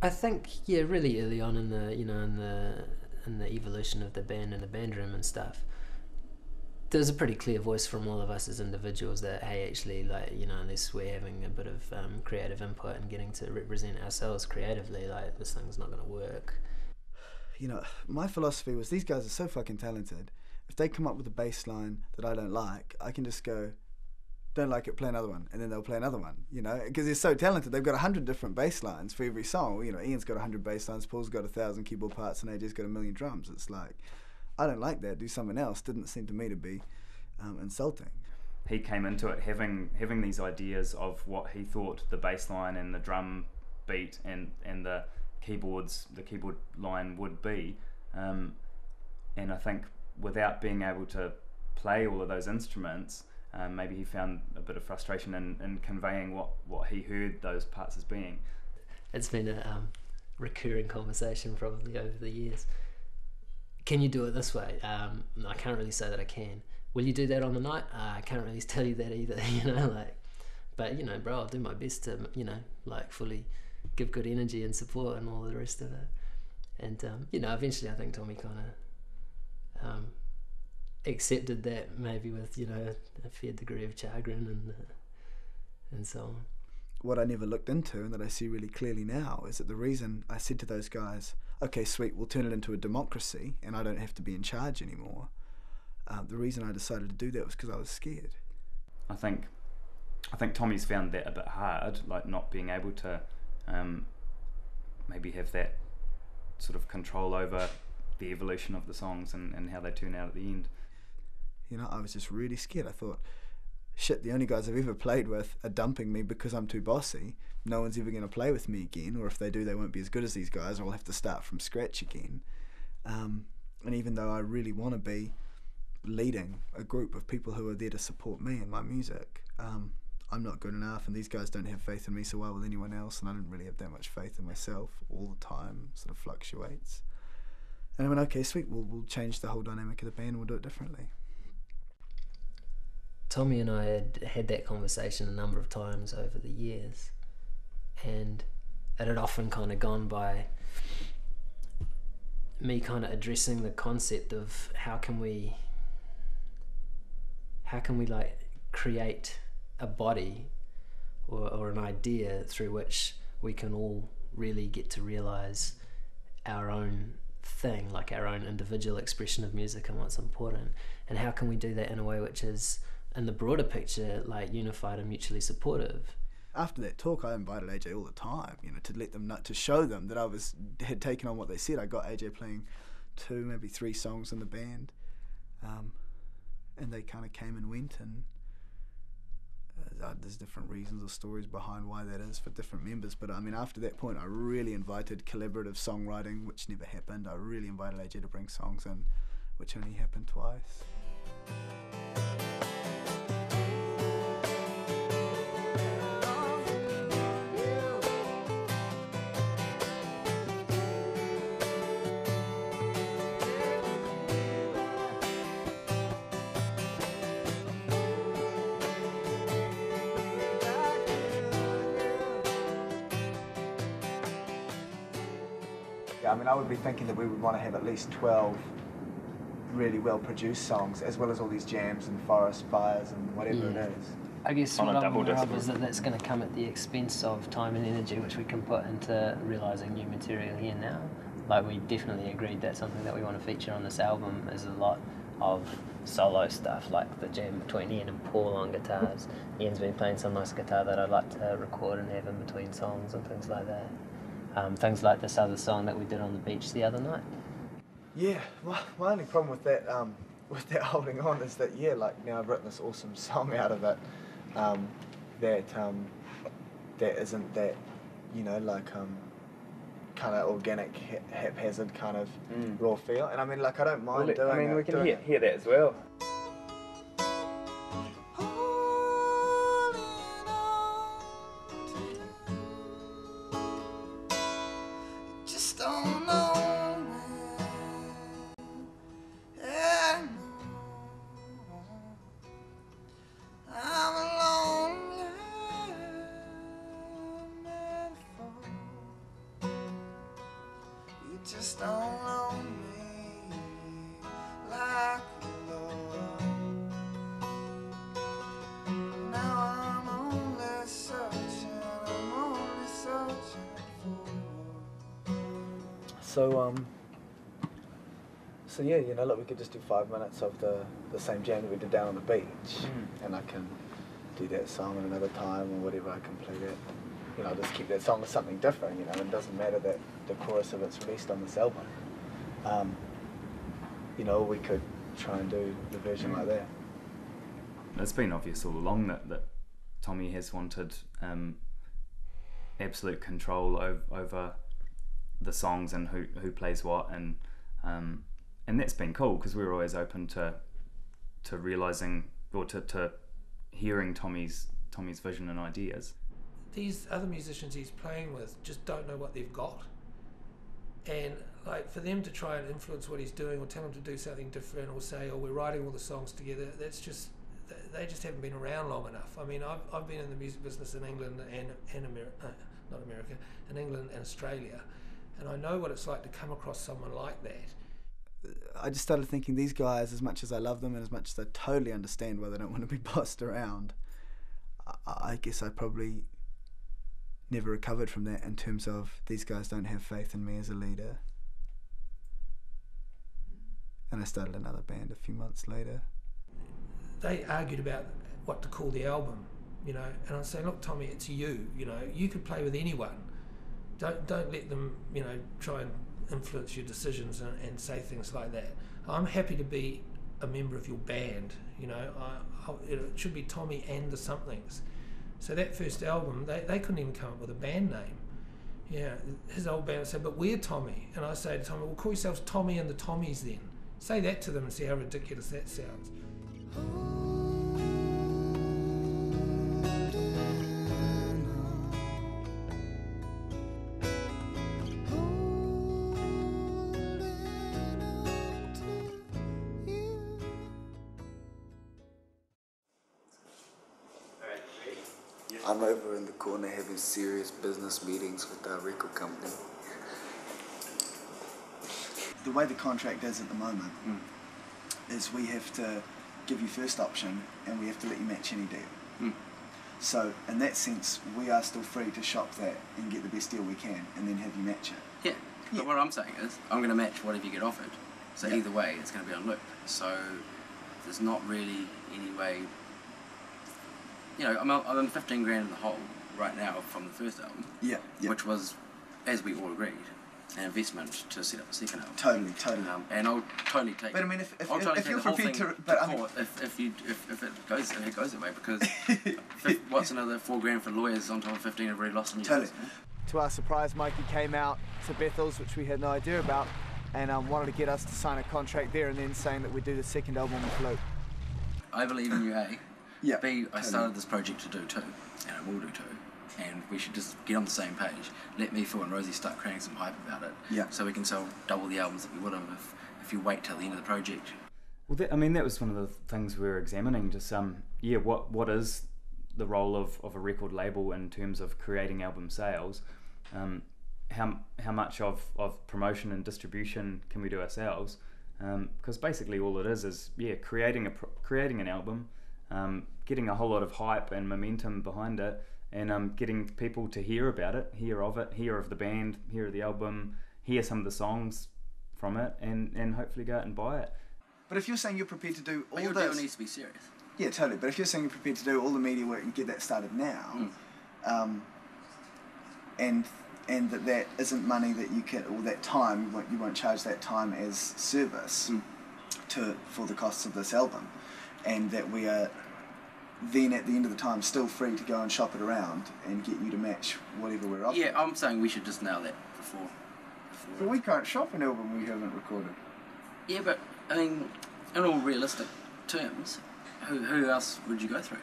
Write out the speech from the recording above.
I think, yeah, really early on in the, in the evolution of the band and the band room and stuff, there's a pretty clear voice from all of us as individuals that, hey, actually, like, unless we're having a bit of creative input and getting to represent ourselves creatively, like, this thing's not going to work. My philosophy was, these guys are so fucking talented. If they come up with a bass line that I don't like, I can just go, don't like it, play another one, and then they'll play another one, because they're so talented. They've got 100 different bass lines for every song. Ian's got 100 bass lines, Paul's got 1,000 keyboard parts, and AJ's got 1,000,000 drums. It's like, I don't like that, do something else. Didn't seem to me to be insulting. He came into it having these ideas of what he thought the bass line and the drum beat and the keyboard line would be, and I think without being able to play all of those instruments, maybe he found a bit of frustration in conveying what he heard those parts as being. It's been a recurring conversation probably over the years. Can you do it this way? I can't really say that I can. Will you do that on the night? I can't really tell you that either, but bro, I'll do my best to, fully give good energy and support and all the rest of it. And, eventually I think Tommy kind of accepted that, maybe with, a fair degree of chagrin and so on. What I never looked into and that I see really clearly now is that the reason I said to those guys, okay, sweet, we'll turn it into a democracy and I don't have to be in charge anymore. The reason I decided to do that was because I was scared. I think Tommy's found that a bit hard, like not being able to maybe have that sort of control over the evolution of the songs and how they turn out at the end. I was just really scared. I thought, shit, the only guys I've ever played with are dumping me because I'm too bossy. No one's ever going to play with me again, or if they do, they won't be as good as these guys, or I'll have to start from scratch again. And even though I really want to be leading a group of people who are there to support me and my music, I'm not good enough, and these guys don't have faith in me, so why will anyone else? And I didn't really have that much faith in myself all the time. Sort of fluctuates. And I went, okay, sweet, we'll change the whole dynamic of the band and we'll do it differently. Tommy and I had that conversation a number of times over the years, and it had often kind of gone by me kind of addressing the concept of how can we like create a body or an idea through which we can all really get to realize our own thing, like our own individual expression of music and what's important, and how can we do that in a way which is, in the broader picture, like unified and mutually supportive. After that talk, I invited AJ all the time, to let them know, to show them that I had taken on what they said. I got AJ playing 2, maybe 3 songs in the band, and they kind of came and went, and there's different reasons or stories behind why that is for different members. But after that point, I really invited collaborative songwriting, which never happened. I really invited AJ to bring songs in, which only happened twice. I would be thinking that we would want to have at least 12 really well-produced songs, as well as all these jams and forest fires and whatever it is. I guess what I'm aware of is that that's going to come at the expense of time and energy which we can put into realising new material here now. Like, we definitely agreed that's something that we want to feature on this album, is a lot of solo stuff, like the jam between Ian and Paul on guitars. Ian's been playing some nice guitar that I'd like to record and have in between songs and things like that. Things like this other song that we did on the beach the other night. Yeah, my only problem with that holding on is that, now I've written this awesome song out of it, that isn't that, kind of organic, haphazard kind of raw feel. And I don't mind doing it. We can hear that as well. just don't own me like a lord. Now I'm only searching for. So yeah, you know, look, we could just do 5 minutes of the same jam that we did down on the beach, and I can do that song at another time or whatever. I can play that, you know, just keep that song as something different, you know. It doesn't matter that the chorus of it's released on this album. You know, we could try and do the version like that. It's been obvious all along that Tommy has wanted absolute control over the songs and who plays what, and that's been cool because we were always open to realizing or to hearing Tommy's vision and ideas. These other musicians he's playing with just don't know what they've got, and like for them to try and influence what he's doing or tell him to do something different or say, oh, we're writing all the songs together, that's just, they just haven't been around long enough. I mean, I've been in the music business in England and not America, in England and Australia, and I know what it's like to come across someone like that. I just started thinking, these guys, as much as I love them and as much as I totally understand why they don't want to be bossed around, I guess I probably never recovered from that in terms of these guys don't have faith in me as a leader. And I started another band a few months later. They argued about what to call the album, you know, and I was saying, look, Tommy, it's you, you know, you could play with anyone. Don't let them, you know, try and influence your decisions and say things like that. I'm happy to be a member of your band, you know. It should be Tommy and the Somethings. So that first album, they couldn't even come up with a band name. Yeah, his old band said, but we're Tommy. And I say to Tommy, well, call yourselves Tommy and the Tommies then. Say that to them and see how ridiculous that sounds. I'm over in the corner having serious business meetings with our record company. The way the contract is at the moment is we have to give you first option and we have to let you match any deal. So in that sense, we are still free to shop that and get the best deal we can and then have you match it. Yeah, but what I'm saying is I'm going to match whatever you get offered. So either way, it's going to be on loop. So there's not really any way. You know, I'm in 15 grand in the hole right now from the first album, which was, as we all agreed, an investment to set up the second album. Totally. And I'll totally take. But I mean, if you're prepared to, but I mean, if it goes that way, because what's another 4 grand for lawyers on top of 15 I've already lost in years. Totally. To our surprise, Mikey came out to Bethells, which we had no idea about, and wanted to get us to sign a contract there, and then saying that we'd do the second album with Luke. I believe in you, A. Yeah. B, I started this project to do too, and I will do too. And we should just get on the same page. Let me, Phil and Rosie start creating some hype about it, so we can sell double the albums that we would have if you wait till the end of the project. Well, that was one of the things we were examining. Just what is the role of a record label in terms of creating album sales? How much of promotion and distribution can we do ourselves? Because basically all it is creating an album, getting a whole lot of hype and momentum behind it, and getting people to hear about it, hear of the band, hear of the album, hear some of the songs from it, and hopefully go out and buy it. But if you're saying you're prepared to do all this... this... your deal needs to be serious. Yeah, totally. But if you're saying you're prepared to do all the media work and get that started now, and that isn't money that you can, or that time, you won't charge that time as service for the costs of this album, and that we are then at the end of the time still free to go and shop it around and get you to match whatever we're offering. Yeah, I'm saying we should just nail that before. But we can't shop an album we haven't recorded. Yeah, but I mean, in all realistic terms, who else would you go through?